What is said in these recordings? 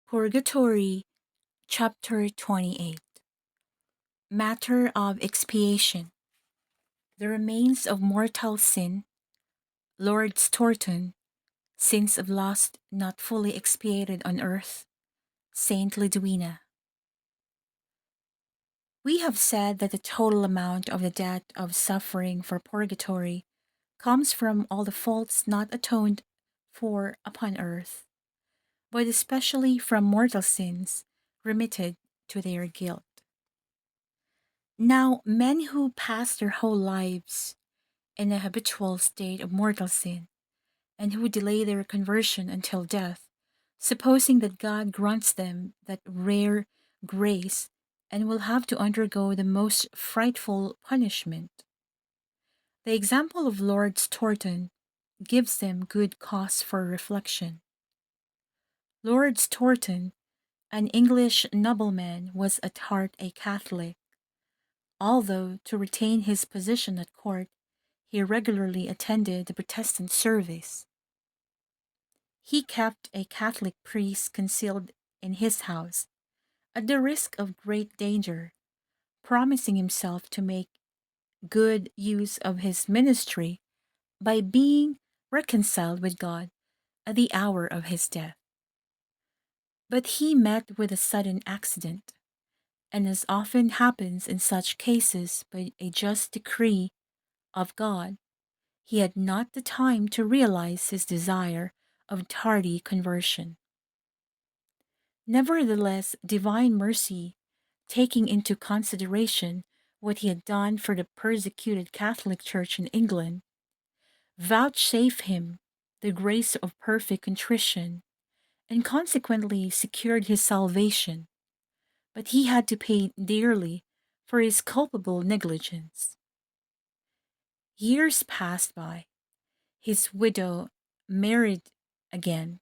Purgatory, Chapter 28. Matter of Expiation. The Remains of Mortal Sin. Lord Stourton. Sins of Lust Not Fully Expiated on Earth. Saint Lidwina. We have said that the total amount of the debt of suffering for purgatory comes from all the faults not atoned for upon earth, but especially from mortal sins remitted to their guilt. Now, men who pass their whole lives in a habitual state of mortal sin, and who delay their conversion until death, supposing that God grants them that rare grace and will have to undergo the most frightful punishment. The example of Lord Stourton gives them good cause for reflection. Lord Stourton, an English nobleman, was at heart a Catholic, although to retain his position at court he regularly attended the Protestant service. He kept a Catholic priest concealed in his house, at the risk of great danger, promising himself to make good use of his ministry by being reconciled with God at the hour of his death. But he met with a sudden accident, and as often happens in such cases by a just decree of God, he had not the time to realize his desire of tardy conversion. Nevertheless, divine mercy, taking into consideration what he had done for the persecuted Catholic Church in England, vouchsafed him the grace of perfect contrition, and consequently secured his salvation. But he had to pay dearly for his culpable negligence. Years passed by. His widow married again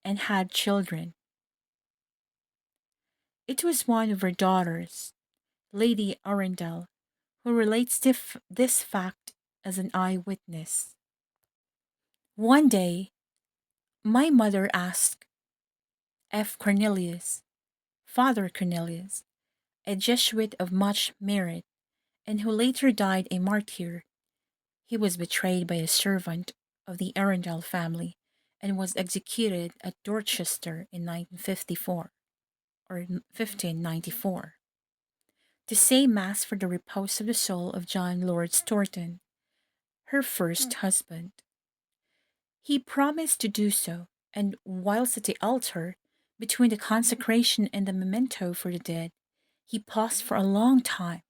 and had children. It was one of her daughters, Lady Arundel, who relates this fact as an eyewitness. One day, my mother asked F. Cornelius, Father Cornelius, a Jesuit of much merit, and who later died a martyr. He was betrayed by a servant of the Arundel family and was executed at Dorchester in 1954 or 1594. To say Mass for the repose of the soul of John Lord Stourton, her first husband. He promised to do so, and whilst at the altar, between the consecration and the memento for the dead, he paused for a long time,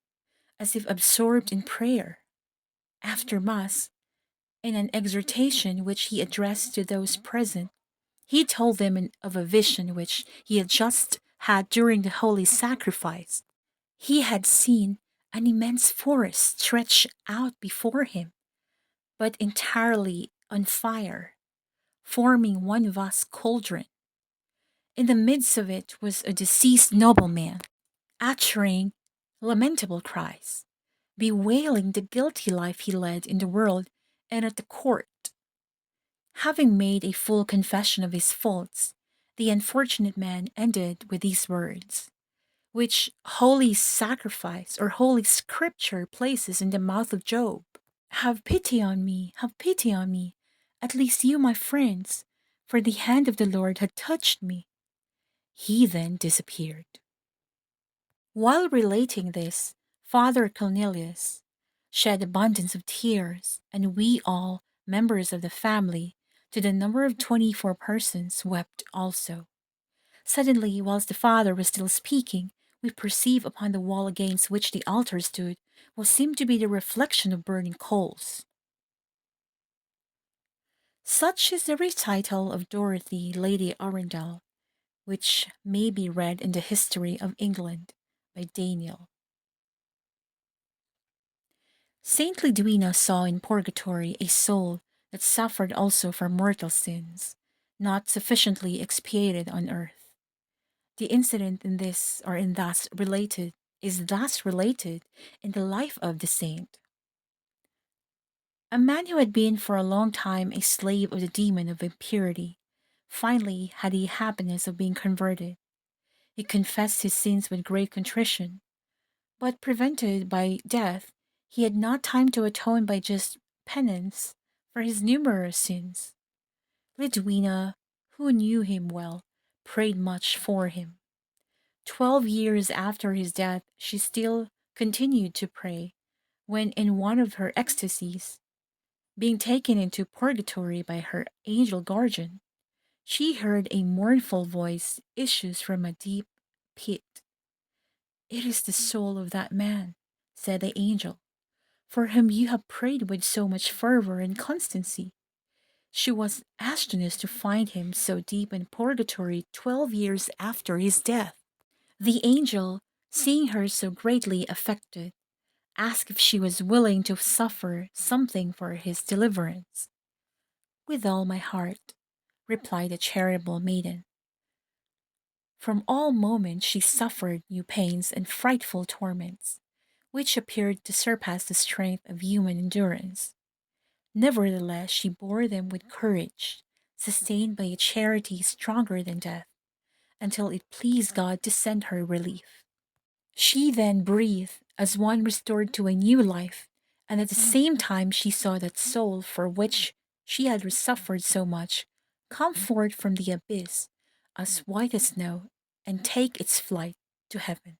as if absorbed in prayer. After Mass, in an exhortation which he addressed to those present, he told them of a vision which he had just had during the holy sacrifice. He had seen an immense forest stretched out before him, but entirely on fire, forming one vast cauldron. In the midst of it was a deceased nobleman, uttering lamentable cries, bewailing the guilty life he led in the world and at the court. Having made a full confession of his faults, the unfortunate man ended with these words, which holy sacrifice or holy scripture places in the mouth of Job: "Have pity on me, have pity on me, at least you, my friends, for the hand of the Lord had touched me." He then disappeared. While relating this, Father Cornelius shed abundance of tears, and we all, members of the family, to the number of 24 persons, wept also. Suddenly, whilst the father was still speaking, we perceive upon the wall against which the altar stood what seemed to be the reflection of burning coals. Such is the recital of Dorothy, Lady Arundel, which may be read in the History of England by Daniel. Saint Lidwina saw in purgatory a soul that suffered also for mortal sins, not sufficiently expiated on earth. The incident in this or in thus related is thus related in the life of the saint. A man who had been for a long time a slave of the demon of impurity finally had the happiness of being converted. He confessed his sins with great contrition, but prevented by death, he had not time to atone by just penance for his numerous sins. Lidwina, who knew him well, prayed much for him. 12 years after his death, she still continued to pray, when in one of her ecstasies, being taken into purgatory by her angel guardian, she heard a mournful voice issues from a deep pit. "It is the soul of that man," said the angel, "for whom you have prayed with so much fervor and constancy." She was astonished to find him so deep in purgatory 12 years after his death. The angel, seeing her so greatly affected, asked if she was willing to suffer something for his deliverance. "With all my heart," replied the charitable maiden. From all moments she suffered new pains and frightful torments, which appeared to surpass the strength of human endurance. Nevertheless, she bore them with courage, sustained by a charity stronger than death, until it pleased God to send her relief. She then breathed as one restored to a new life, and at the same time she saw that soul for which she had suffered so much come forth from the abyss as white as snow and take its flight to heaven.